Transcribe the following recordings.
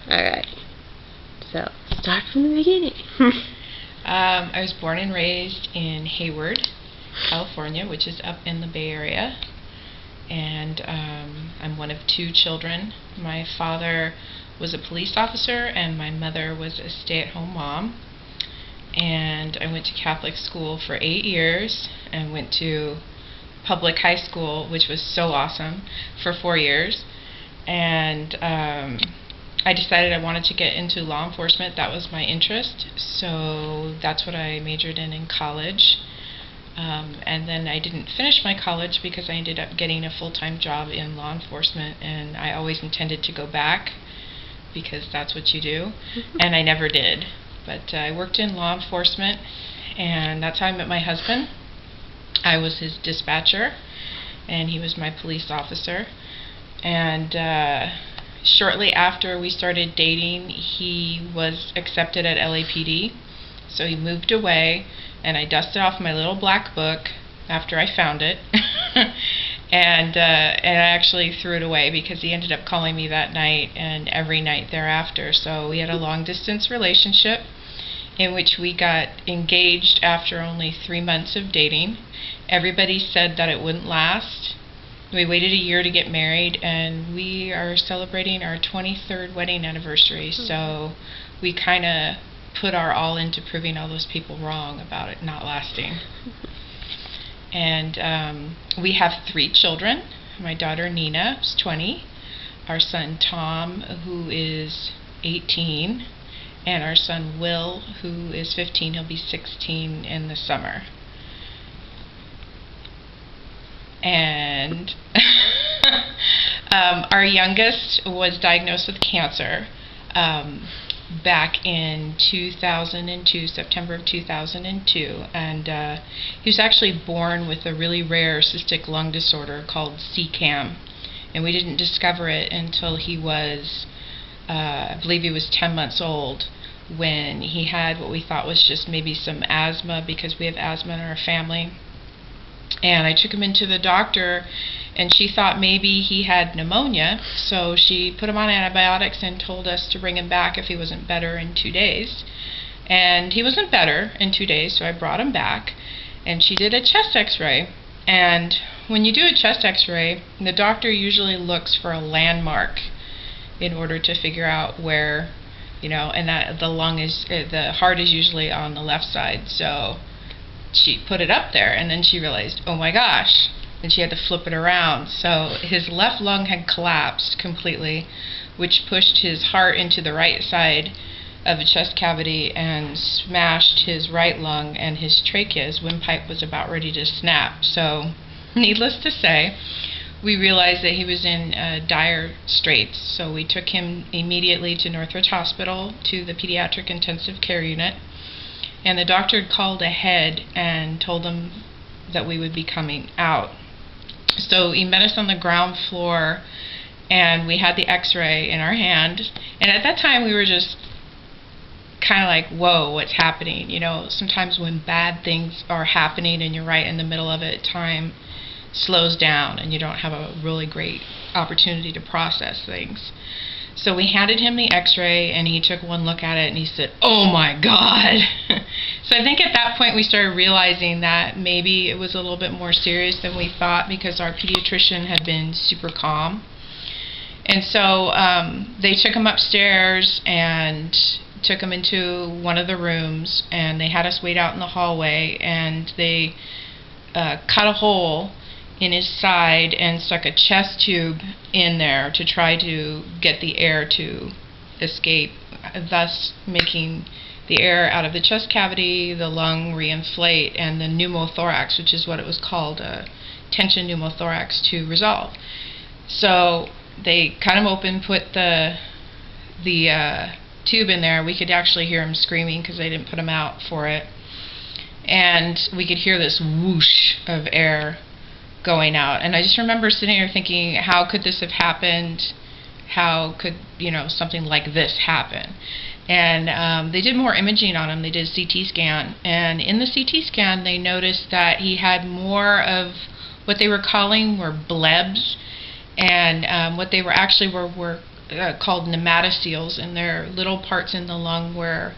Alright. So, start from the beginning. I was born and raised in Hayward, California, which is up in the Bay Area. And I'm one of two children. My father was a police officer, and my mother was a stay-at-home mom. And I went to Catholic school for 8 years, and went to public high school, which was so awesome, for 4 years. And I decided I wanted to get into law enforcement. That was my interest, so that's what I majored in college. And then I didn't finish my college because I ended up getting a full-time job in law enforcement, and I always intended to go back because that's what you do, and I never did. But I worked in law enforcement, and that's how I met my husband. I was his dispatcher, and he was my police officer. And shortly after we started dating, he was accepted at LAPD, so he moved away, and I dusted off my little black book after I found it, and I actually threw it away because he ended up calling me that night and every night thereafter. So we had a long-distance relationship in which we got engaged after only 3 months of dating. Everybody said that it wouldn't last. We waited a year to get married, and we are celebrating our 23rd wedding anniversary, so we kind of put our all into proving all those people wrong about it not lasting. And we have 3 children. My daughter Nina is 20, our son Tom, who is 18, and our son Will, who is 15. He'll be 16 in the summer. And our youngest was diagnosed with cancer back in 2002, September of 2002, and he was actually born with a really rare cystic lung disorder called CCAM, and we didn't discover it until he was, I believe he was 10 months old, when he had what we thought was just maybe some asthma, because we have asthma in our family. And I took him into the doctor, and she thought maybe he had pneumonia, so she put him on antibiotics and told us to bring him back if he wasn't better in 2 days. And he wasn't better in 2 days, so I brought him back, and she did a chest x-ray. And when you do a chest x-ray, the doctor usually looks for a landmark in order to figure out where, and that the heart is usually on the left side, so she put it up there, and then she realized, oh my gosh, and she had to flip it around. So his left lung had collapsed completely, which pushed his heart into the right side of the chest cavity and smashed his right lung, and his trachea, his windpipe, was about ready to snap. So needless to say, we realized that he was in dire straits, so we took him immediately to Northridge Hospital, to the pediatric intensive care unit. And the doctor had called ahead and told them that we would be coming out. So he met us on the ground floor, and we had the x-ray in our hand. And at that time, we were just kind of like, whoa, what's happening? Sometimes when bad things are happening and you're right in the middle of it, time slows down and you don't have a really great opportunity to process things. So we handed him the x-ray, and he took one look at it, and he said, oh my God. So I think at that point we started realizing that maybe it was a little bit more serious than we thought, because our pediatrician had been super calm. And so they took him upstairs and took him into one of the rooms, and they had us wait out in the hallway, and they cut a hole in his side and stuck a chest tube in there to try to get the air to escape, thus making the air out of the chest cavity, the lung reinflate, and the pneumothorax, which is what it was called, tension pneumothorax, to resolve. So they cut him open, put the tube in there. We could actually hear him screaming because they didn't put him out for it. And we could hear this whoosh of air going out. And I just remember sitting here thinking, how could this have happened? How could, something like this happen? And they did more imaging on him. They did a CT scan. And in the CT scan, they noticed that he had more of what they were calling were blebs. And what they were actually were called nematoceles, and they're little parts in the lung where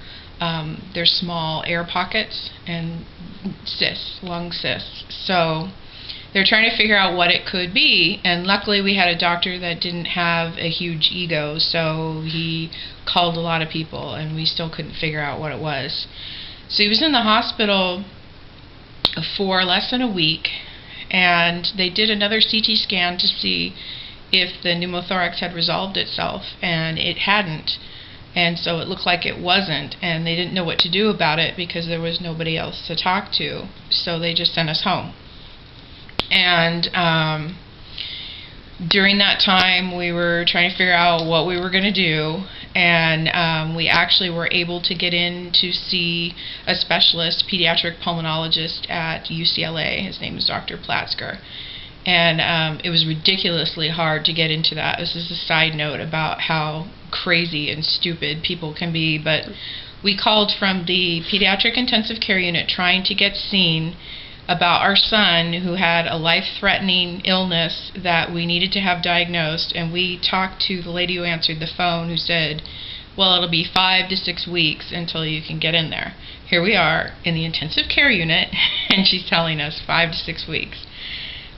there's small air pockets and cysts, lung cysts. So they're trying to figure out what it could be, and luckily we had a doctor that didn't have a huge ego, so he called a lot of people, and we still couldn't figure out what it was. So he was in the hospital for less than a week, and they did another CT scan to see if the pneumothorax had resolved itself, and it hadn't. And so it looked like it wasn't, and they didn't know what to do about it because there was nobody else to talk to, so they just sent us home. And during that time, we were trying to figure out what we were going to do, and we actually were able to get in to see a specialist, pediatric pulmonologist at UCLA. His name is Dr. Platzker. And it was ridiculously hard to get into that. This is a side note about how crazy and stupid people can be, but we called from the pediatric intensive care unit trying to get seen about our son who had a life-threatening illness that we needed to have diagnosed, and we talked to the lady who answered the phone, who said, well, it'll be 5 to 6 weeks until you can get in there. Here we are in the intensive care unit, and she's telling us 5 to 6 weeks.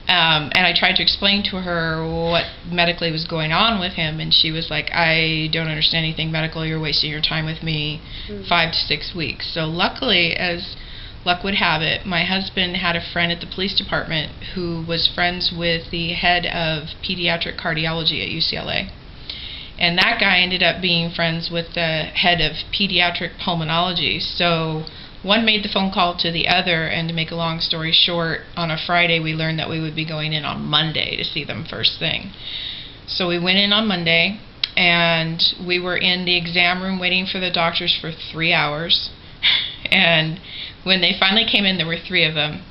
And I tried to explain to her what medically was going on with him, and she was like, I don't understand anything medical, you're wasting your time with me. 5 to 6 weeks. So luckily, as luck would have it, my husband had a friend at the police department who was friends with the head of pediatric cardiology at UCLA. And that guy ended up being friends with the head of pediatric pulmonology. So one made the phone call to the other, and to make a long story short, on a Friday we learned that we would be going in on Monday to see them first thing. So we went in on Monday, and we were in the exam room waiting for the doctors for 3 hours. And when they finally came in, there were 3 of them,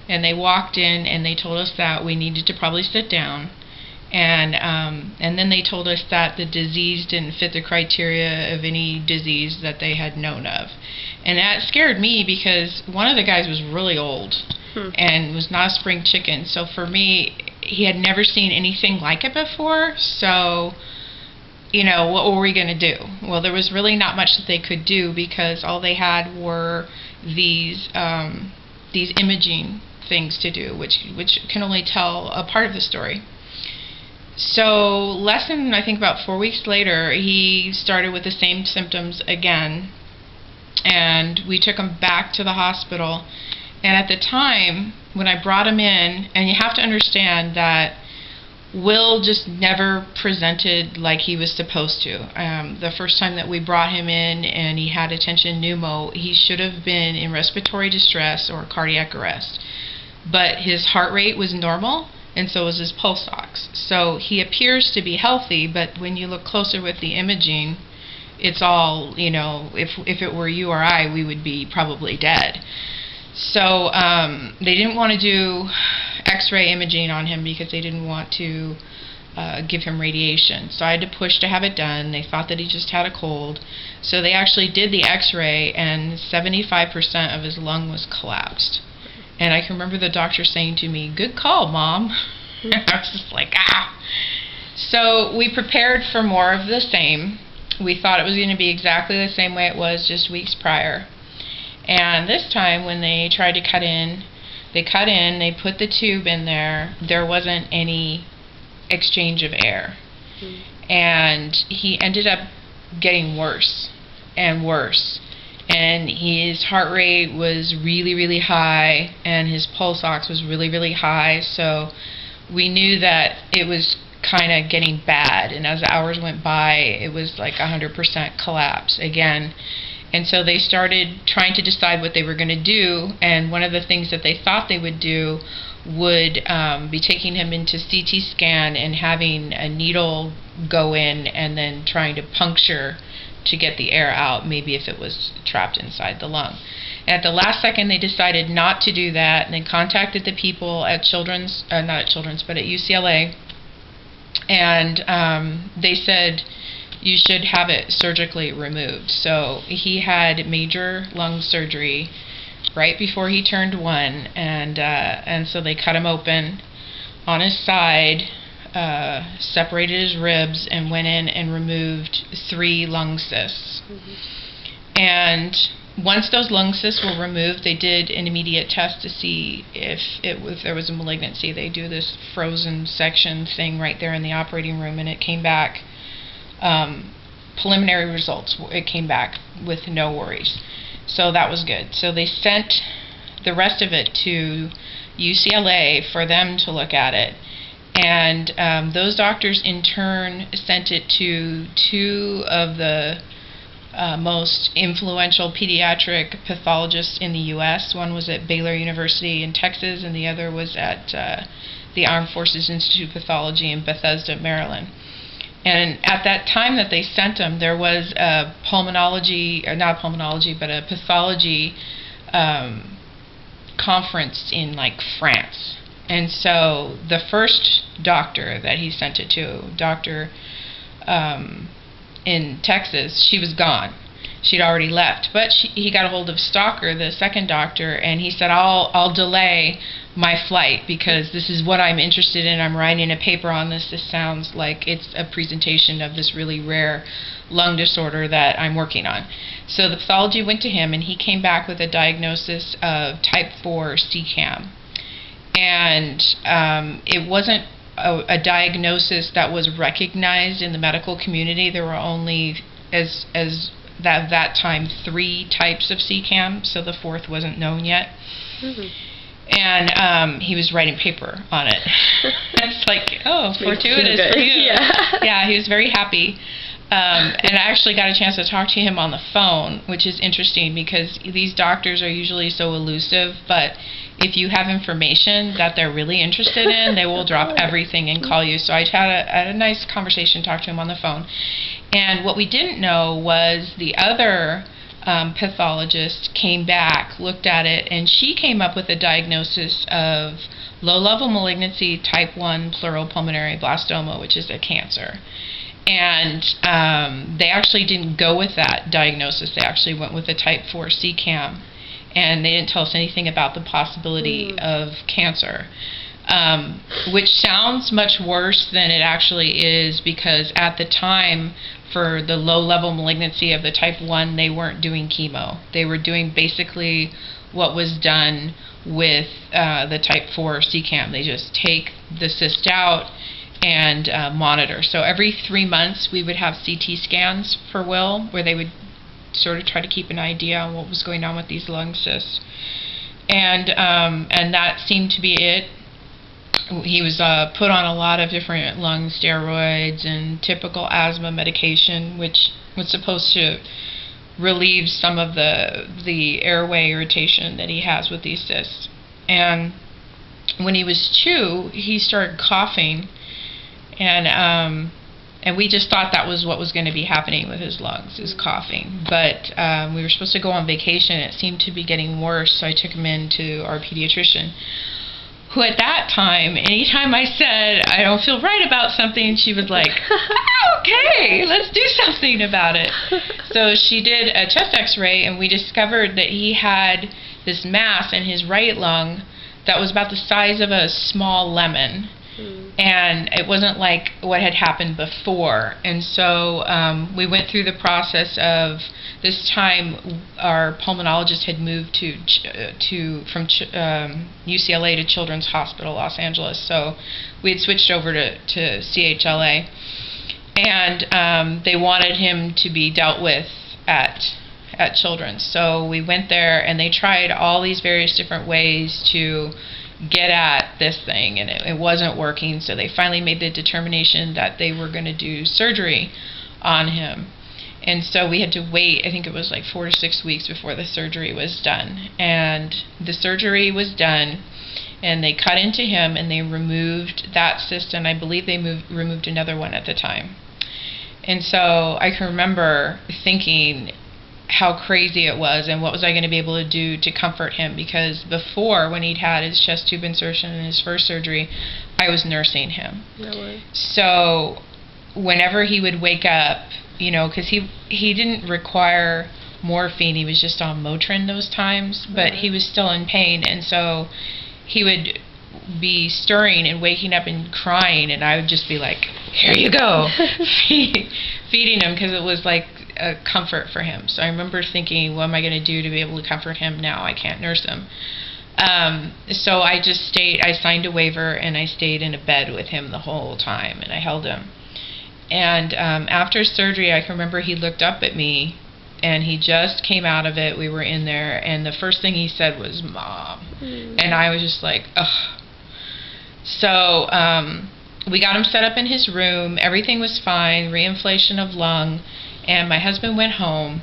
and they walked in and they told us that we needed to probably sit down, and then they told us that the disease didn't fit the criteria of any disease that they had known of. And that scared me because one of the guys was really old and was not a spring chicken. So for me, he had never seen anything like it before. So, what were we going to do? Well, there was really not much that they could do because all they had were these imaging things to do, which can only tell a part of the story. So less than, I think, about 4 weeks later, he started with the same symptoms again, and we took him back to the hospital. And at the time, when I brought him in, and you have to understand that Will just never presented like he was supposed to. The first time that we brought him in and he had attention pneumo, he should have been in respiratory distress or cardiac arrest. But his heart rate was normal, and so was his pulse ox. So he appears to be healthy, but when you look closer with the imaging, it's all, if it were you or I, we would be probably dead. So they didn't want to do X-ray imaging on him because they didn't want to give him radiation. So I had to push to have it done. They thought that he just had a cold. So they actually did the X-ray, and 75% of his lung was collapsed. And I can remember the doctor saying to me, "Good call, Mom." And I was just like, ah. So we prepared for more of the same. We thought it was going to be exactly the same way it was just weeks prior. And this time when they tried to cut in, they put the tube in there. There wasn't any exchange of air. And he ended up getting worse and worse. And his heart rate was really, really high, and his pulse ox was really, really high. So we knew that it was kind of getting bad. And as the hours went by, it was like 100% collapse again. And so they started trying to decide what they were going to do. And one of the things that they thought they would do would be taking him into CT scan and having a needle go in and then trying to puncture to get the air out, maybe if it was trapped inside the lung. And at the last second, they decided not to do that, and they contacted the people at but at UCLA, and they said you should have it surgically removed. So he had major lung surgery right before he turned 1, and so they cut him open on his side. separated his ribs, and went in and removed 3 lung cysts. And once those lung cysts were removed, they did an immediate test to see if there was a malignancy. They do this frozen section thing right there in the operating room, and it came back, preliminary results, it came back with no worries. So that was good. So they sent the rest of it to UCLA for them to look at it. And those doctors in turn sent it to 2 of the most influential pediatric pathologists in the U.S. One was at Baylor University in Texas, and the other was at the Armed Forces Institute of Pathology in Bethesda, Maryland. And at that time that they sent them, there was a pathology conference in like France. And so the first doctor that he sent it to, doctor in Texas, she was gone. She'd already left. But he got a hold of Stalker, the second doctor, and he said, I'll delay my flight because this is what I'm interested in. I'm writing a paper on this. This sounds like it's a presentation of this really rare lung disorder that I'm working on. So the pathology went to him, and he came back with a diagnosis of type 4 CCAM. And it wasn't a diagnosis that was recognized in the medical community. There were only, as that time, 3 types of CCAM, so the 4th wasn't known yet. And he was writing paper on it. It's like, oh, fortuitous for you. Yeah, he was very happy. And I actually got a chance to talk to him on the phone, which is interesting because these doctors are usually so elusive, but if you have information that they're really interested in, they will drop everything and call you. So I had a nice conversation, talked to him on the phone. And what we didn't know was the other pathologist came back, looked at it, and she came up with a diagnosis of low-level malignancy type 1 pleuropulmonary blastoma, which is a cancer. And they actually didn't go with that diagnosis. They actually went with a type 4 CCAM. And they didn't tell us anything about the possibility of cancer, which sounds much worse than it actually is, because at the time, for the low-level malignancy of the type 1, they weren't doing chemo. They were doing basically what was done with the type 4 CCAM. They just take the cyst out and monitor. So every 3 months, we would have CT scans for Will, where they would sort of try to keep an idea on what was going on with these lung cysts. And that seemed to be it. He was put on a lot of different lung steroids and typical asthma medication, which was supposed to relieve some of the airway irritation that he has with these cysts. And when he was 2, he started coughing, and we just thought that was what was going to be happening with his lungs, is coughing. But we were supposed to go on vacation. It seemed to be getting worse, so I took him in to our pediatrician, who at that time, anytime I said, I don't feel right about something, she was like, okay, let's do something about it. So she did a chest x-ray, and we discovered that he had this mass in his right lung that was about the size of a small lemon. And it wasn't like what had happened before. And so we went through the process of, this time our pulmonologist had moved from UCLA to Children's Hospital, Los Angeles. So we had switched over to CHLA. And they wanted him to be dealt with at Children's. So we went there, and they tried all these various different ways to get at this thing, and it wasn't working. So they finally made the determination that they were going to do surgery on him. And so we had to wait, I think it was like 4 to 6 weeks before the surgery was done. And the surgery was done, and they cut into him, and they removed that cyst, and I believe they removed another one at the time. And so I can remember thinking how crazy it was, and what was I going to be able to do to comfort him, because before, when he'd had his chest tube insertion in his first surgery, I was nursing him. Really? So whenever he would wake up, because he didn't require morphine, he was just on Motrin those times, but he was still in pain, and so he would be stirring and waking up and crying, and I would just be like, here you go, feeding him, because it was like a comfort for him. So I remember thinking, what am I going to do to be able to comfort him now? I can't nurse him. So I just stayed, I signed a waiver, and I stayed in a bed with him the whole time, and I held him. And after surgery, I can remember he looked up at me, and he just came out of it. We were in there, and the first thing he said was, Mom. And I was just like, ugh. So we got him set up in his room. Everything was fine, reinflation of lung, and my husband went home.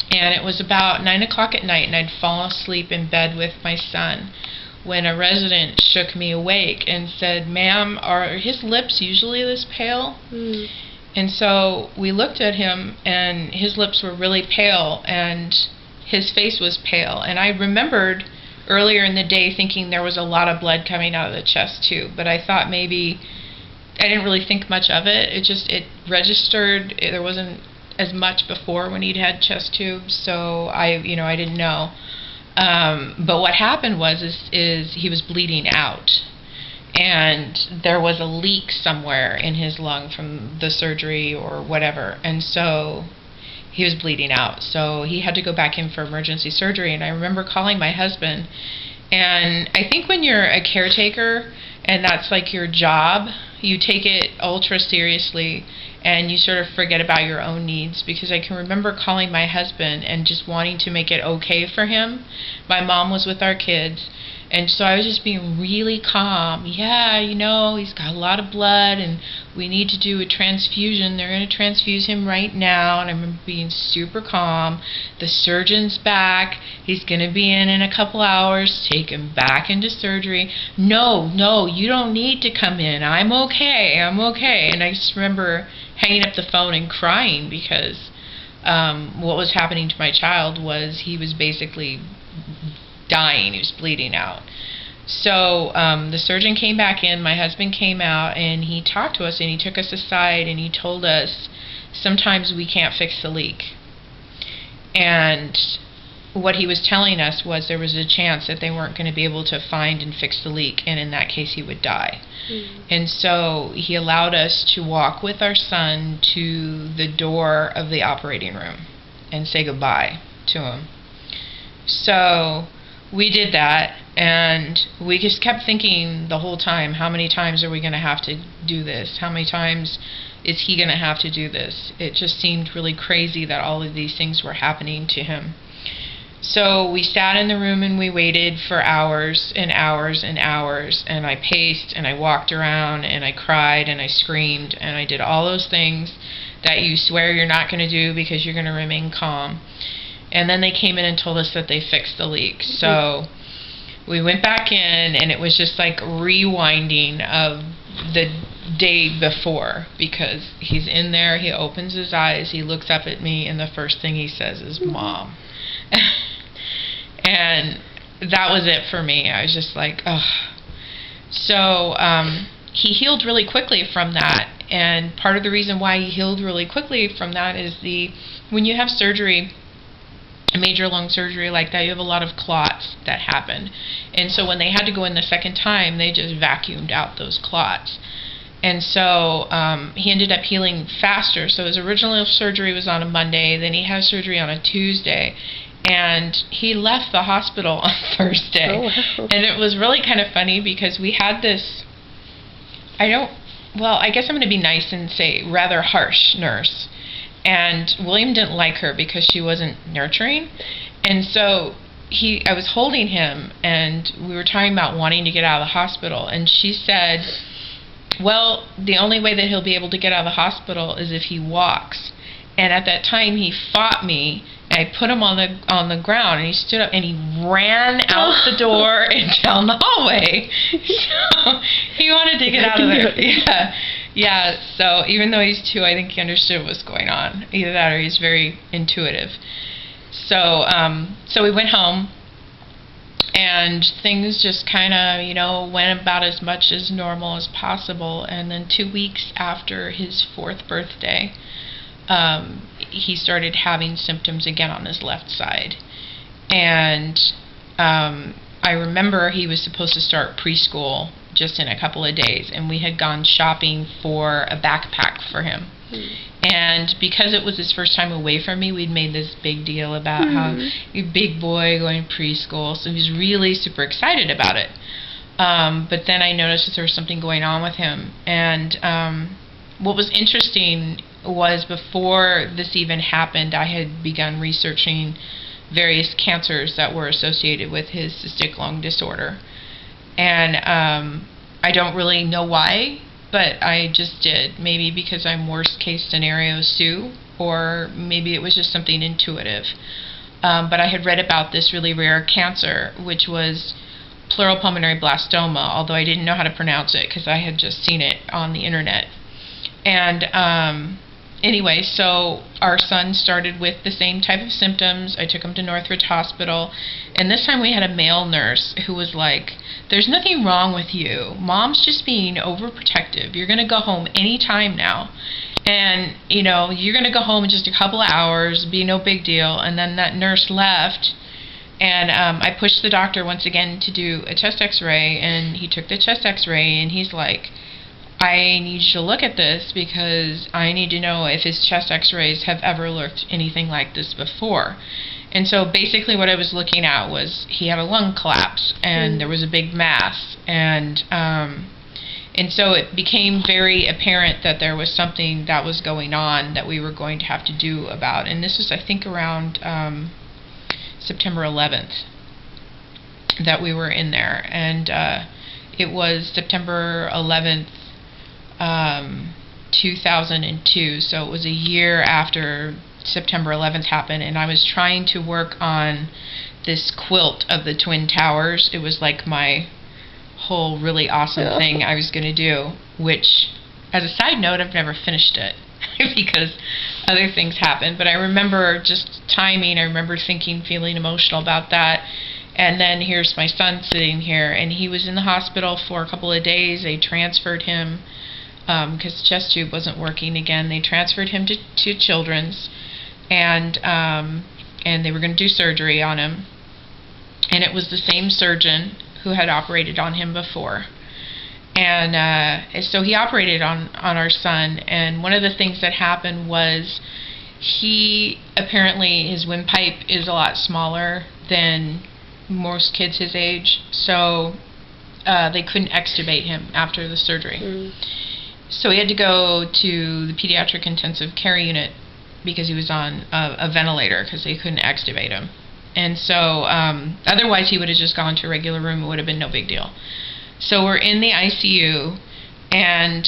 And it was about 9 o'clock at night, and I'd fallen asleep in bed with my son when a resident shook me awake and said, Ma'am, are his lips usually this pale? And so we looked at him, and his lips were really pale, and his face was pale. And I remembered earlier in the day thinking there was a lot of blood coming out of the chest tube, but I thought maybe, I didn't really think much of it. It registered. There wasn't as much before when he'd had chest tubes, so I didn't know. But what happened was he was bleeding out, and there was a leak somewhere in his lung from the surgery or whatever, and so he was bleeding out. So he had to go back in for emergency surgery, and I remember calling my husband. And I think when you're a caretaker and that's like your job, you take it ultra seriously, and you sort of forget about your own needs, because I can remember calling my husband and just wanting to make it okay for him. My mom was with our kids, and so I was just being really calm. Yeah, he's got a lot of blood, and we need to do a transfusion. They're going to transfuse him right now. And I remember being super calm. The surgeon's back. He's going to be in a couple hours. Take him back into surgery. No, you don't need to come in. I'm okay. And I just remember hanging up the phone and crying, because what was happening to my child was he was basically dying. He was bleeding out. So the surgeon came back in, my husband came out, and he talked to us, and he took us aside, and he told us, sometimes we can't fix the leak. And what he was telling us was there was a chance that they weren't going to be able to find and fix the leak, and in that case he would die. And so he allowed us to walk with our son to the door of the operating room and say goodbye to him. So we did that, and we just kept thinking the whole time, how many times are we going to have to do this? How many times is he going to have to do this? It just seemed really crazy that all of these things were happening to him. So we sat in the room and we waited for hours and hours and hours, and I paced and I walked around and I cried and I screamed and I did all those things that you swear you're not going to do because you're going to remain calm. And then they came in and told us that they fixed the leak. So we went back in, and it was just like rewinding of the day before, because he's in there, he opens his eyes, he looks up at me, and the first thing he says is, Mom. And that was it for me. I was just like, ugh. So he healed really quickly from that, and part of the reason why he healed really quickly from that is when you have surgery, a major lung surgery like that, you have a lot of clots that happen. And so when they had to go in the second time, they just vacuumed out those clots. And so he ended up healing faster. So his original surgery was on a Monday, then he had surgery on a Tuesday, and he left the hospital on Thursday. Oh, wow. And it was really kind of funny, because we had this, I guess I'm going to be nice and say rather harsh nurse. And William didn't like her because she wasn't nurturing. And so I was holding him, and we were talking about wanting to get out of the hospital. And she said, well, the only way that he'll be able to get out of the hospital is if he walks. And at that time, he fought me, and I put him on the ground, and he stood up, and he ran out the door and down the hallway. So he wanted to get out of there. Yeah, so even though he's 2, I think he understood what was going on. Either that or he's very intuitive. So we went home, and things just kind of, went about as much as normal as possible. And then 2 weeks after his 4th birthday, he started having symptoms again on his left side. And I I remember he was supposed to start preschool just in a couple of days, and we had gone shopping for a backpack for him. And because it was his first time away from me, we'd made this big deal about how a big boy going preschool, so he was really super excited about it. But then I noticed that there was something going on with him. And what was interesting was before this even happened, I had begun researching various cancers that were associated with his cystic lung disorder. And I don't really know why, but I just did. Maybe because I'm worst case scenario Sue, or maybe it was just something intuitive. But I had read about this really rare cancer, which was pleural pulmonary blastoma, although I didn't know how to pronounce it because I had just seen it on the internet. And anyway, so our son started with the same type of symptoms. I took him to Northridge Hospital, and this time we had a male nurse who was like, "There's nothing wrong with you. Mom's just being overprotective. You're going to go home any time now. And, you know, you're going to go home in just a couple of hours, be no big deal." And then that nurse left, and I pushed the doctor once again to do a chest x-ray, and he took the chest x-ray, and he's like, "I need you to look at this because I need to know if his chest x-rays have ever looked anything like this before." And so basically what I was looking at was he had a lung collapse, and there was a big mass, and so it became very apparent that there was something that was going on that we were going to have to do about. And this was, I think, around September 11th that we were in there, and it was September 11th 2002, so it was a year after September 11th happened, and I was trying to work on this quilt of the Twin Towers. It was like my whole really awesome thing I was going to do, which, as a side note, I've never finished it because other things happened. But I remember just timing, I remember thinking, feeling emotional about that. And then here's my son sitting here, and he was in the hospital for a couple of days. They transferred him because the chest tube wasn't working again. They transferred him to Children's, and they were going to do surgery on him. And it was the same surgeon who had operated on him before. And so he operated on our son, and one of the things that happened was his windpipe is a lot smaller than most kids his age, so they couldn't extubate him after the surgery. So he had to go to the pediatric intensive care unit because he was on a ventilator because they couldn't extubate him. And so otherwise he would have just gone to a regular room. It would have been no big deal. So we're in the ICU, and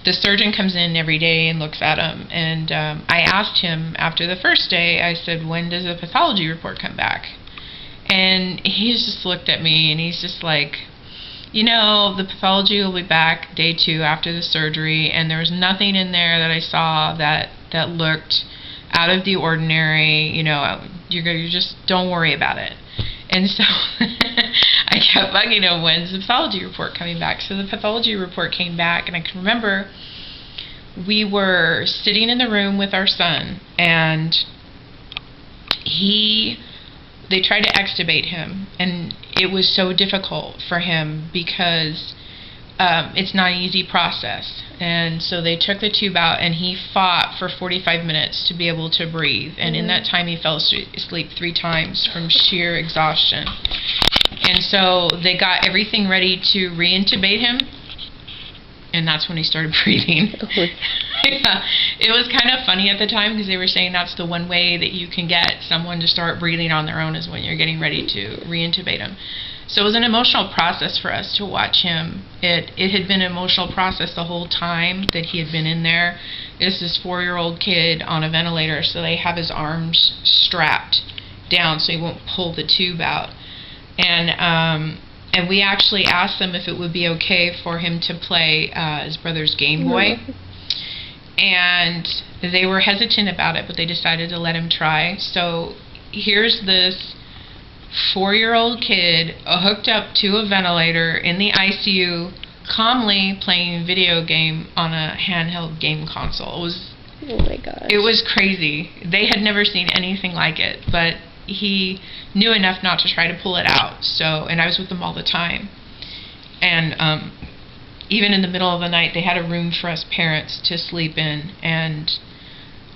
the surgeon comes in every day and looks at him. And I asked him after the first day, I said, "When does the pathology report come back?" And he just looked at me, and he's just like, "You know, the pathology will be back day 2 after the surgery, and there was nothing in there that I saw that looked out of the ordinary. You know, you just don't worry about it." And so I kept bugging him, "When's the pathology report coming back?" So the pathology report came back, and I can remember we were sitting in the room with our son, and they tried to extubate him, and it was so difficult for him because it's not an easy process. And so they took the tube out, and he fought for 45 minutes to be able to breathe. And in that time, he fell asleep 3 times from sheer exhaustion. And so they got everything ready to re-intubate him, and that's when he started breathing. Yeah. It was kind of funny at the time because they were saying that's the one way that you can get someone to start breathing on their own is when you're getting ready to re-intubate him. So it was an emotional process for us to watch him. It had been an emotional process the whole time that he had been in there. It's this 4-year-old kid on a ventilator, so they have his arms strapped down so he won't pull the tube out. And we actually asked them if it would be okay for him to play his brother's Game Boy. And they were hesitant about it, but they decided to let him try. So here's this 4-year-old kid hooked up to a ventilator in the ICU, calmly playing a video game on a handheld game console. Oh my gosh. It was crazy. They had never seen anything like it, but he knew enough not to try to pull it out. So, and I was with them all the time. And even in the middle of the night, they had a room for us parents to sleep in, and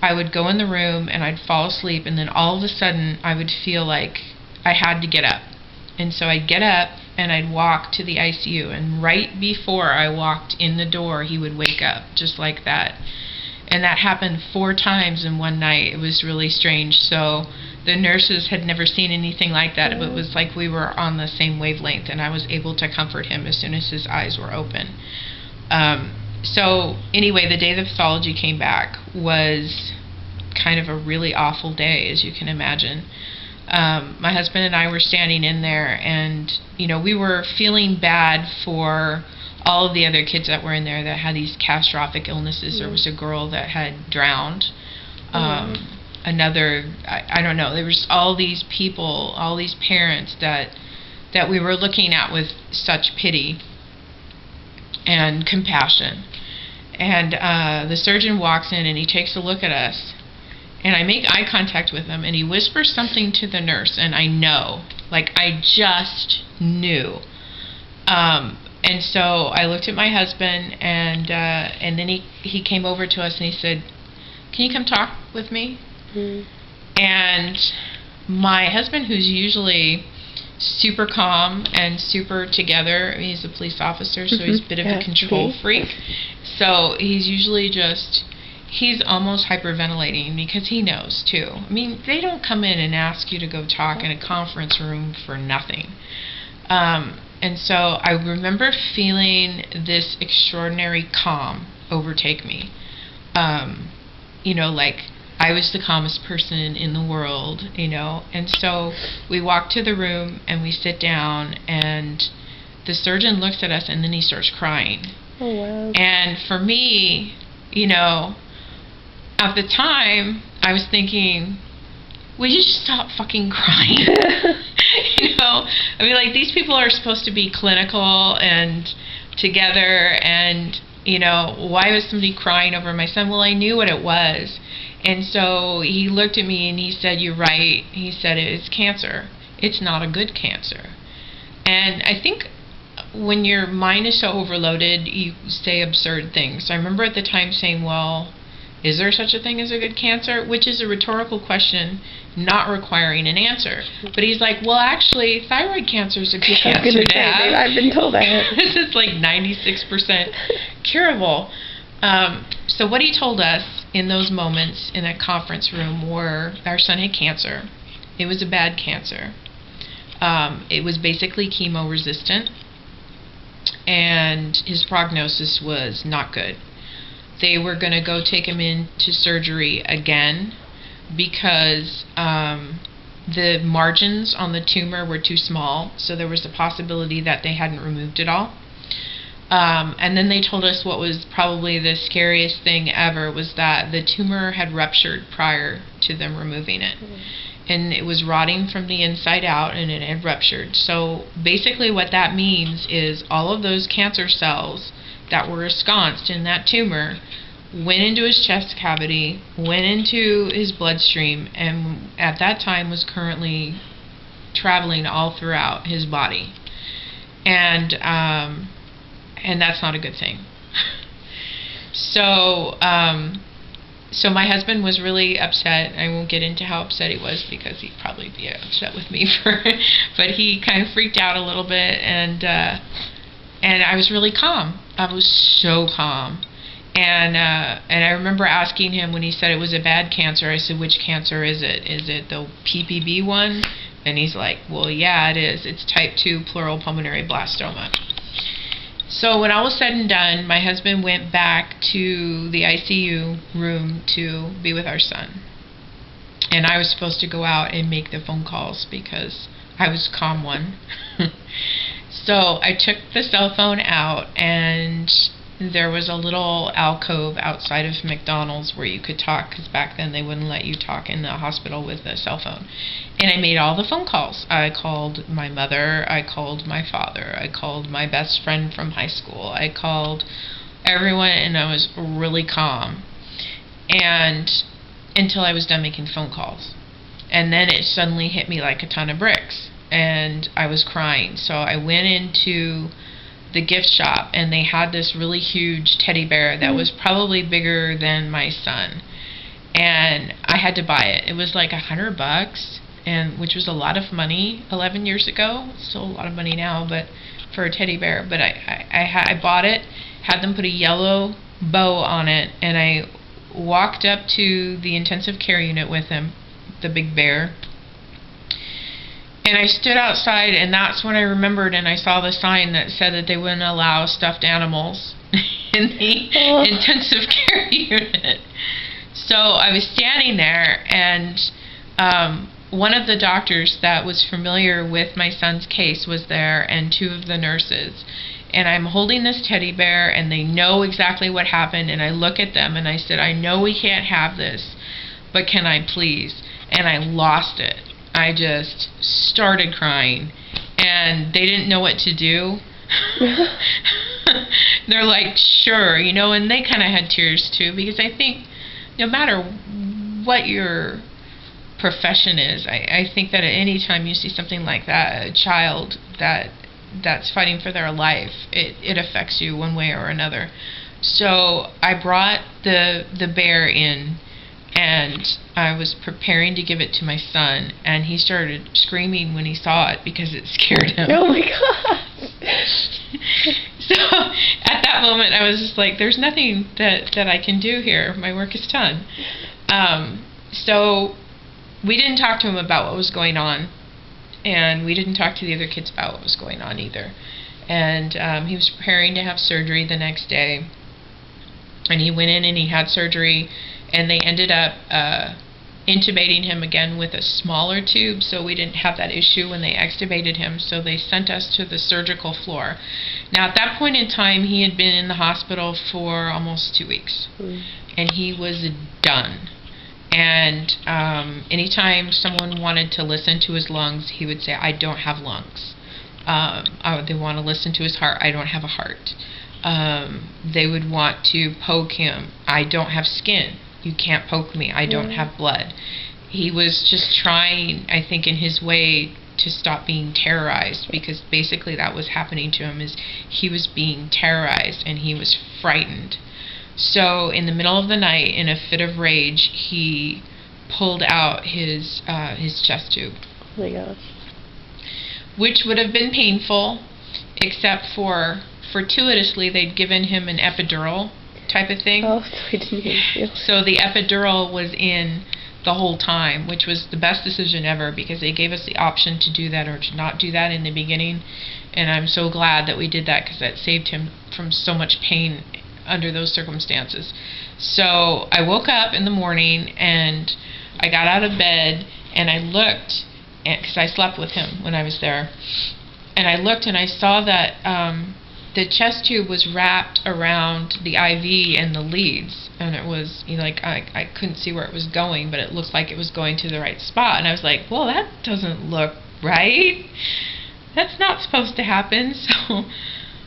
I would go in the room and I'd fall asleep, and then all of a sudden I would feel like I had to get up. And so I'd get up and I'd walk to the ICU, and right before I walked in the door, he would wake up just like that. And that happened 4 times in one night. It was really strange. So the nurses had never seen anything like that. It was like we were on the same wavelength, and I was able to comfort him as soon as his eyes were open. So anyway, the day the pathology came back was kind of a really awful day, as you can imagine. My husband and I were standing in there, and we were feeling bad for all of the other kids that were in there that had these catastrophic illnesses. There was a girl that had drowned. Another, I don't know, there was all these people, all these parents that we were looking at with such pity and compassion. And the surgeon walks in and he takes a look at us, and I make eye contact with him, and he whispers something to the nurse, and I know, like I just knew. And so I looked at my husband, and then he came over to us and he said, "Can you come talk with me?" And my husband, who's usually super calm and super together, he's a police officer, so he's a bit of a control freak. So he's usually he's almost hyperventilating because he knows too. I mean, they don't come in and ask you to go talk in a conference room for nothing. And so I remember feeling this extraordinary calm overtake me. Like I was the calmest person in the world, And so we walk to the room and we sit down, and the surgeon looks at us, and then he starts crying. Oh, wow. And for me, at the time, I was thinking, will you just stop fucking crying? I mean, like, these people are supposed to be clinical and together, and, why was somebody crying over my son? Well, I knew what it was. And so he looked at me and he said, "You're right." He said, "It's cancer. It's not a good cancer." And I think when your mind is so overloaded, you say absurd things. I remember at the time saying, "Well, is there such a thing as a good cancer?" Which is a rhetorical question, not requiring an answer. But he's like, "Well, actually, thyroid cancer is a good cancer to have. I've been told that. This is like 96% curable." So what he told us in those moments in that conference room were our son had cancer. It was a bad cancer. It was basically chemo resistant, and his prognosis was not good. They were going to go take him into surgery again because the margins on the tumor were too small, so there was a possibility that they hadn't removed it all. And then they told us what was probably the scariest thing ever was that the tumor had ruptured prior to them removing it. And it was rotting from the inside out, and it had ruptured. So basically what that means is all of those cancer cells that were ensconced in that tumor went into his chest cavity, went into his bloodstream, and at that time was currently traveling all throughout his body. And that's not a good thing. So my husband was really upset. I won't get into how upset he was because he'd probably be upset with me but he kind of freaked out a little bit, and I was really calm. I was so calm. And I remember asking him when he said it was a bad cancer, I said, "Which cancer is it? Is it the PPB one?" And he's like, "Well, yeah, it is. It's type 2 pleural pulmonary blastoma." So when all was said and done, my husband went back to the ICU room to be with our son. And I was supposed to go out and make the phone calls because I was calm one. So I took the cell phone out, and there was a little alcove outside of McDonald's where you could talk, because back then they wouldn't let you talk in the hospital with a cell phone. And I made all the phone calls. I called my mother, I called my father, I called my best friend from high school, I called everyone, and I was really calm. And until I was done making phone calls. And then it suddenly hit me like a ton of bricks, and I was crying. So I went into the gift shop, and they had this really huge teddy bear that was probably bigger than my son, and I had to buy it. It was like $100, and which was a lot of money 11 years ago. It's still a lot of money now, but for a teddy bear. But I bought it, had them put a yellow bow on it, and I walked up to the intensive care unit with him, the big bear, and I stood outside, and that's when I remembered, and I saw the sign that said that they wouldn't allow stuffed animals in the intensive care unit. So I was standing there, and one of the doctors that was familiar with my son's case was there, and two of the nurses. And I'm holding this teddy bear, and they know exactly what happened, and I look at them, and I said, I know we can't have this, but can I please? And I lost it. I just started crying, and they didn't know what to do. They're like, sure, and they kind of had tears too, because I think no matter what your profession is, I think that at any time you see something like that, a child that's fighting for their life, it affects you one way or another. So I brought the bear in, and I was preparing to give it to my son, and he started screaming when he saw it because it scared him. Oh my God. So at that moment I was just like, there's nothing that I can do here. My work is done. So we didn't talk to him about what was going on, and we didn't talk to the other kids about what was going on either. And he was preparing to have surgery the next day, and he went in and he had surgery, and they ended up intubating him again with a smaller tube, so we didn't have that issue when they extubated him. So they sent us to the surgical floor. Now at that point in time, he had been in the hospital for almost 2 weeks, and he was done. And anytime someone wanted to listen to his lungs, he would say, I don't have lungs. They want to listen to his heart. I don't have a heart. They would want to poke him. I don't have skin. You can't poke me. I don't have blood. He was just trying, I think, in his way to stop being terrorized, because basically that was happening to him, is he was being terrorized and he was frightened. So in the middle of the night, in a fit of rage, he pulled out his chest tube. Oh my gosh. Which would have been painful, except for fortuitously they'd given him an epidural type of thing. Oh, so he didn't hear you. So the epidural was in the whole time, which was the best decision ever, because they gave us the option to do that or to not do that in the beginning. And I'm so glad that we did that, because that saved him from so much pain under those circumstances. So I woke up in the morning, and I got out of bed, and I looked, because I slept with him when I was there, and I looked and I saw that the chest tube was wrapped around the IV and the leads, and it was, I couldn't see where it was going, but it looked like it was going to the right spot. And I was like, well, that doesn't look right. That's not supposed to happen. So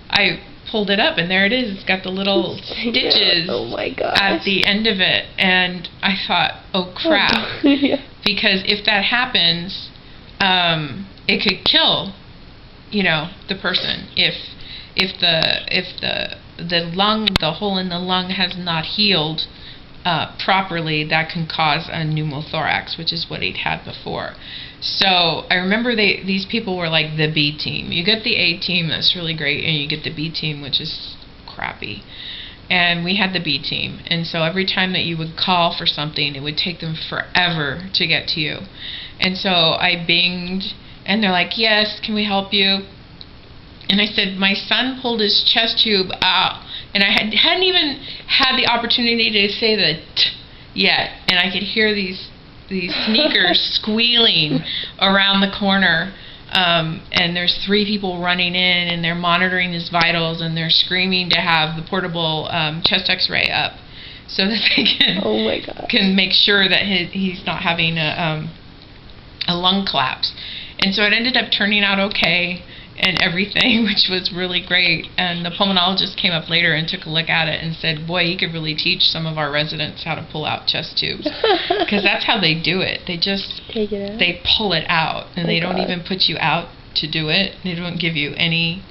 I pulled it up, and there it is. It's got the little stitches at the end of it, and I thought, oh crap. Yeah. Because if that happens, it could kill, the person. If the lung, the hole in the lung has not healed properly, that can cause a pneumothorax, which is what he'd had before. So I remember these people were like the B team. You get the A team, that's really great, and you get the B team, which is crappy. And we had the B team, and so every time that you would call for something, it would take them forever to get to you. And so I binged, and they're like, yes, can we help you? And I said, my son pulled his chest tube out, and I hadn't even had the opportunity to say the t yet, and I could hear these sneakers squealing around the corner, and there's 3 people running in, and they're monitoring his vitals, and they're screaming to have the portable chest x-ray up so that they can make sure that he's not having a lung collapse. And so it ended up turning out okay, and everything, which was really great. And the pulmonologist came up later and took a look at it and said, boy, he could really teach some of our residents how to pull out chest tubes, because that's how they do it. They just take it out. They pull it out, and they don't God. even put you out to do it. They don't give you any.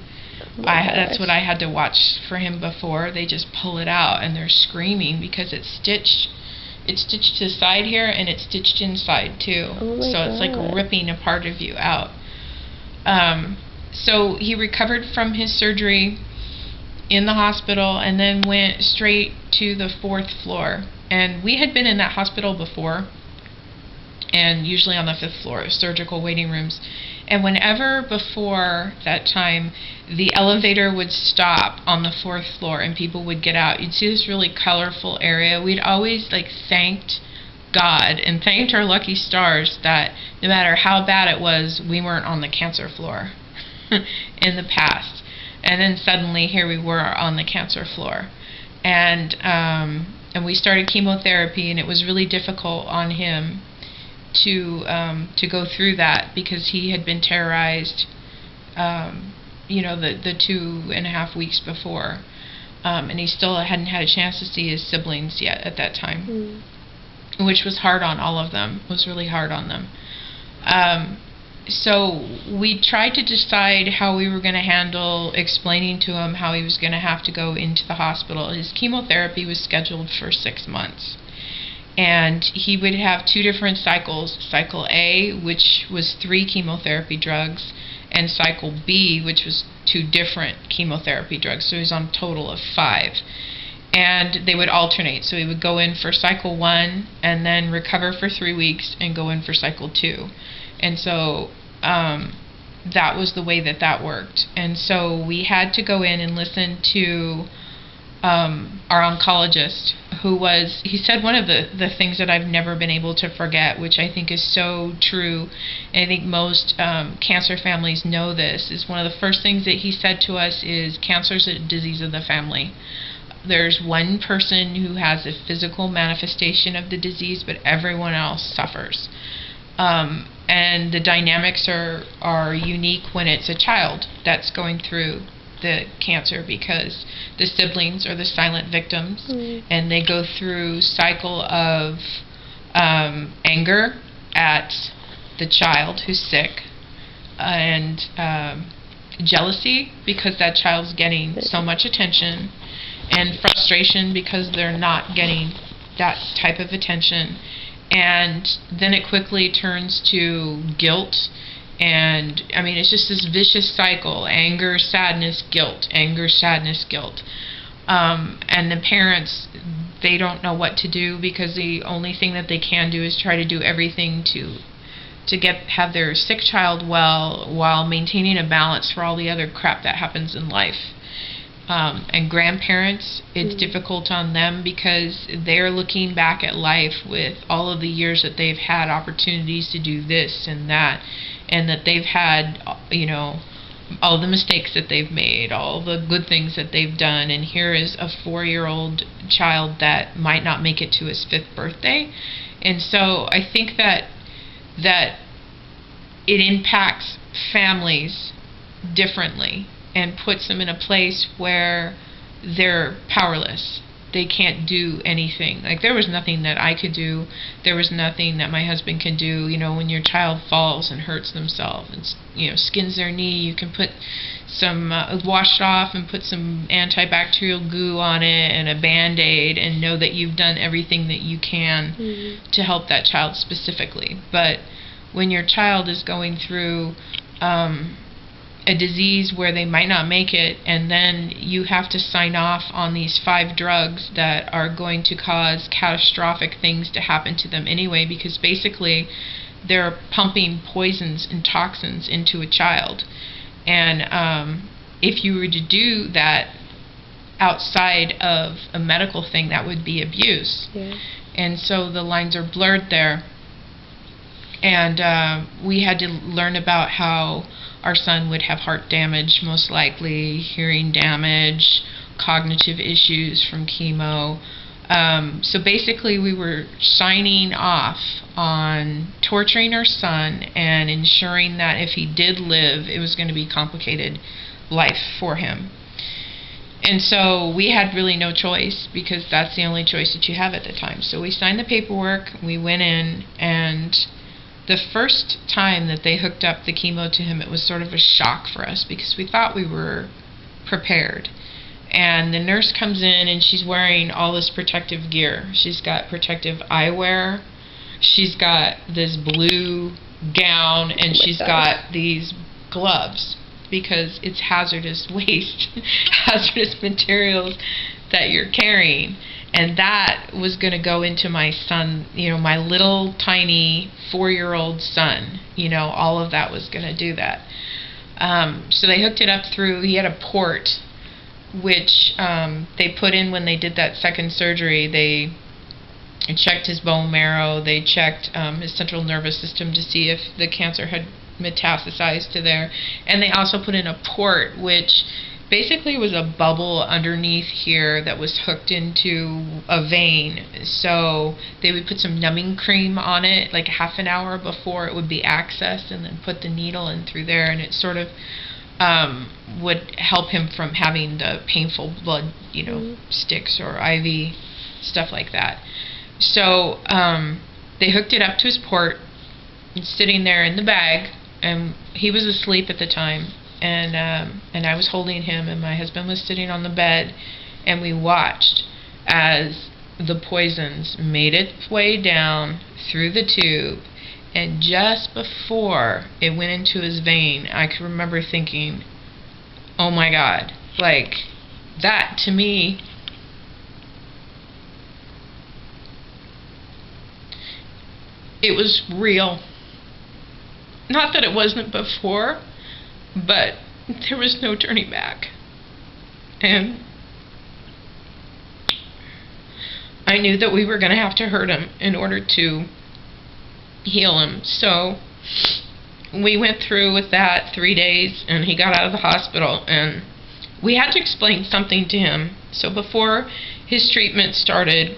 That's what I had to watch for him before. They just pull it out, and they're screaming because it's stitched. It's stitched to the side here, and it's stitched inside too. Oh my so it's like God. ripping a part of you out. So he recovered from his surgery in the hospital and then went straight to the 4th floor. And we had been in that hospital before, and usually on the 5th floor, surgical waiting rooms. And whenever before that time, the elevator would stop on the 4th floor and people would get out, you'd see this really colorful area. We'd always thanked God and thanked our lucky stars that no matter how bad it was, we weren't on the cancer floor in the past. And then suddenly here we were on the cancer floor. And we started chemotherapy, and it was really difficult on him to go through that because he had been terrorized the 2.5 weeks before, and he still hadn't had a chance to see his siblings yet at that time, which was hard on all of them. It was really hard on them. So we tried to decide how we were going to handle explaining to him how he was going to have to go into the hospital. His chemotherapy was scheduled for 6 months. And he would have 2 different cycles, cycle A, which was 3 chemotherapy drugs, and cycle B, which was 2 different chemotherapy drugs. So he was on a total of 5. And they would alternate. So he would go in for cycle 1 and then recover for 3 weeks and go in for cycle 2. And so that was the way that worked. And so we had to go in and listen to our oncologist, he said one of the things that I've never been able to forget, which I think is so true, and I think most cancer families know this, is one of the first things that he said to us is cancer is a disease of the family. There's one person who has a physical manifestation of the disease, but everyone else suffers. And the dynamics are unique when it's a child that's going through the cancer, because the siblings are the silent victims, and they go through cycle of anger at the child who's sick, and jealousy because that child's getting so much attention, and frustration because they're not getting that type of attention. And then it quickly turns to guilt, and it's just this vicious cycle: anger, sadness, guilt, anger, sadness, guilt. And the parents, they don't know what to do, because the only thing that they can do is try to do everything to have their sick child well, while maintaining a balance for all the other crap that happens in life. And grandparents, it's difficult on them because they're looking back at life with all of the years that they've had opportunities to do this and that, and that they've had, all the mistakes that they've made, all the good things that they've done, and here is a 4-year-old child that might not make it to his 5th birthday. And so I think that it impacts families differently and puts them in a place where they're powerless. They can't do anything. There was nothing that I could do. There was nothing that my husband could do. When your child falls and hurts themselves and skins their knee, you can put some wash it off and put some antibacterial goo on it and a Band-Aid, and know that you've done everything that you can to help that child specifically. But when your child is going through a disease where they might not make it, and then you have to sign off on these 5 drugs that are going to cause catastrophic things to happen to them anyway, because basically they're pumping poisons and toxins into a child. And if you were to do that outside of a medical thing, that would be abuse. Yeah. And so the lines are blurred there. And we had to learn about how our son would have heart damage, most likely, hearing damage, cognitive issues from chemo, So basically we were signing off on torturing our son and ensuring that if he did live, it was going to be complicated life for him. And so we had really no choice, because that's the only choice that you have at the time. So we signed the paperwork, we went in, and the first time that they hooked up the chemo to him, it was sort of a shock for us, because we thought we were prepared. And the nurse comes in and she's wearing all this protective gear. She's got protective eyewear, she's got this blue gown, and she's got these gloves, because it's hazardous waste, hazardous materials that you're carrying. And that was going to go into my son, my little tiny 4-year-old son. All of that was going to do that. So they hooked it up through, he had a port, which they put in when they did that second surgery. They checked his bone marrow, they checked his central nervous system to see if the cancer had metastasized to there, and they also put in a port, which basically was a bubble underneath here that was hooked into a vein. So they would put some numbing cream on it like half an hour before it would be accessed, and then put the needle in through there, and it sort of would help him from having the painful blood, sticks or IV, stuff like that. So they hooked it up to his port, and sitting there in the bag, and he was asleep at the time, and I was holding him, and my husband was sitting on the bed, and we watched as the poisons made its way down through the tube, and just before it went into his vein, I could remember thinking, oh my God, like, that to me, it was real. Not that it wasn't before, but there was no turning back. And I knew that we were going to have to hurt him in order to heal him. So we went through with that 3 days, and he got out of the hospital, and we had to explain something to him. So before his treatment started,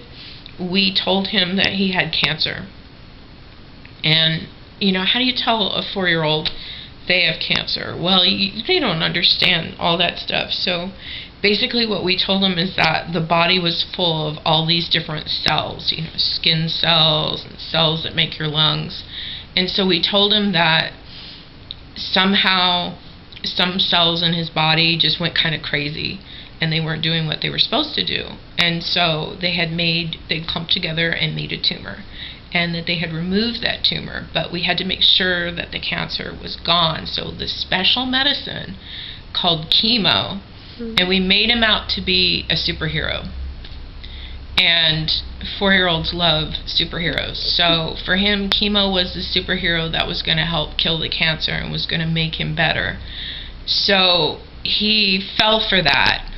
we told him that he had cancer. And how do you tell a 4-year-old they have cancer? Well, they don't understand all that stuff. So basically what we told them is that the body was full of all these different cells, skin cells and cells that make your lungs. And so we told him that somehow some cells in his body just went kind of crazy, and they weren't doing what they were supposed to do. And so they'd clumped together and made a tumor, and that they had removed that tumor, but we had to make sure that the cancer was gone. So this special medicine called chemo, and we made him out to be a superhero. And 4-year-olds love superheroes. So for him, chemo was the superhero that was going to help kill the cancer and was going to make him better. So he fell for that.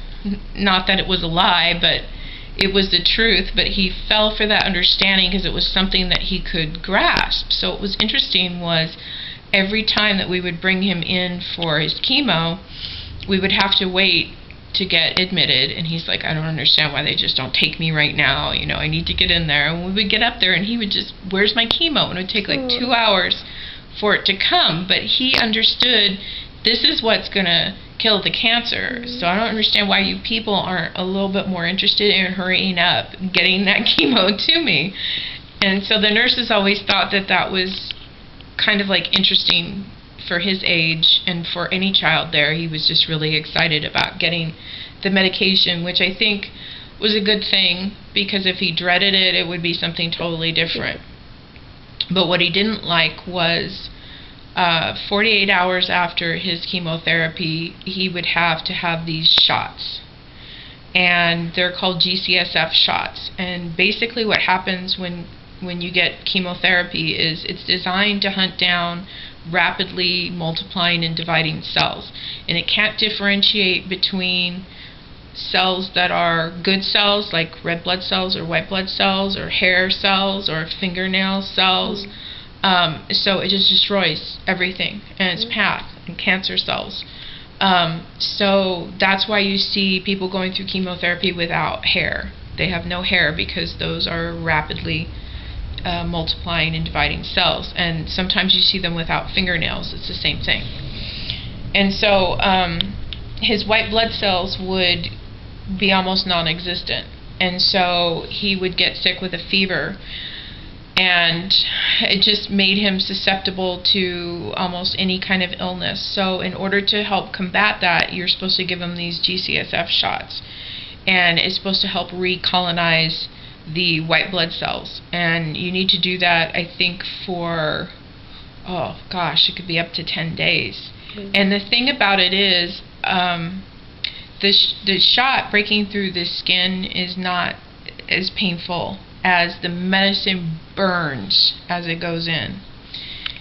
Not that it was a lie, but it was the truth, but he fell for that understanding because it was something that he could grasp. So what was interesting was every time that we would bring him in for his chemo, we would have to wait to get admitted, and he's like, I don't understand why they just don't take me right now, I need to get in there. And we would get up there, and he would just, where's my chemo? And it would take like 2 hours for it to come, but he understood this is what's going to kill the cancer. So I don't understand why you people aren't a little bit more interested in hurrying up getting that chemo to me. And so the nurses always thought that that was kind of like interesting for his age, and for any child there. He was just really excited about getting the medication, which I think was a good thing, because if he dreaded it, it would be something totally different. But what he didn't like was 48 hours after his chemotherapy, he would have to have these shots. And they're called GCSF shots. And basically what happens when you get chemotherapy is it's designed to hunt down rapidly multiplying and dividing cells. And it can't differentiate between cells that are good cells, like red blood cells or white blood cells or hair cells or fingernail cells. So it just destroys everything in its path, and cancer cells. So that's why you see people going through chemotherapy without hair, They have no hair because those are rapidly multiplying and dividing cells. And sometimes you see them without fingernails. It's the same thing. And so his white blood cells would be almost non-existent. And so he would get sick with a fever, and it just made him susceptible to almost any kind of illness. So in order to help combat that, you're supposed to give him these GCSF shots, and it's supposed to help recolonize the white blood cells. And you need to do that, I think, for, oh gosh, it could be up to 10 days. Mm-hmm. And the thing about it is, the shot breaking through the skin is not as painful as the medicine burns as it goes in.